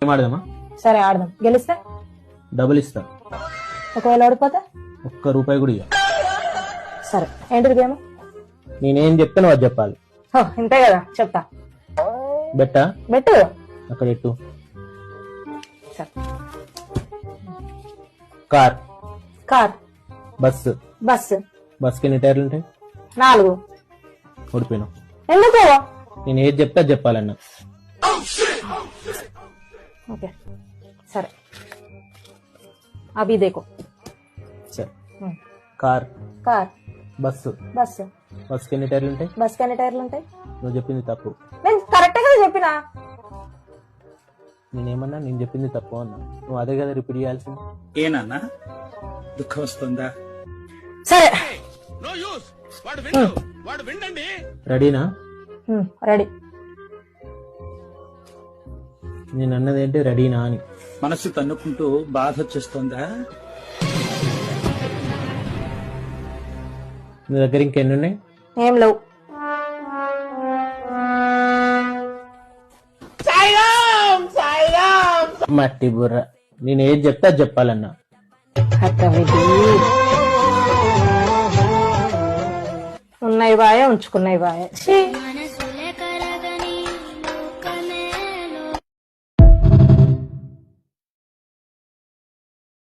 ఏం ఆడదామా? సరే ఆడదాం. గెలిస్తే డబుల్ ఇస్తా. ఒకవేళ ఓడిపోతే ₹1 కూడా ఇయ్య. సరే ఏంటిది గేమ్? నేనేం చెప్తాను అది చెప్పాలి. ఇంతే కదా, చెప్తా. బెట్టా? బెట్టు. అక్కడ ఎట్టు. సరే. కార్. కార్. బస్సు. బస్సు. బస్కి ఎన్ని టైర్లు ఉంటాయి? 4. ఓడిపోయినావు. ఎందుకు? నేను ఏది చెప్తే అది చెప్పాలన్నా. ఓకే సరే. అభి దేకో. సరే. కార్. కార్. బస్సు. బస్సు. బస్కి ఎన్ని టైర్లు ఉంటాయి? బస్కి ఎన్ని టైర్లు ఉంటాయి? నువ్వు చెప్పింది తప్పు. నేను కరెక్ట్ కదా చెప్పినా. నేనేమన్నా నేను చెప్పింది తప్పు అన్నా. నువ్వు అదే కదా రిపీట్ చేయాల్సింది. ఏనన్నా దుఃఖం వస్తుందా? సరే రెడీనా? రెడీ. నేను అన్నది ఏంటి రెడీనా అని. మనసు తన్నుకుంటూ బాధ వచ్చేస్తుందా? నీ దగ్గర ఇంకెన్ని ఉన్నాయి? ఏం లేవు. మట్టి బుర్ర. నేను ఏది చెప్తే అది చెప్పాలన్నా. ఉన్నాయి బాయే, ఉంచుకున్నాయి బాయే.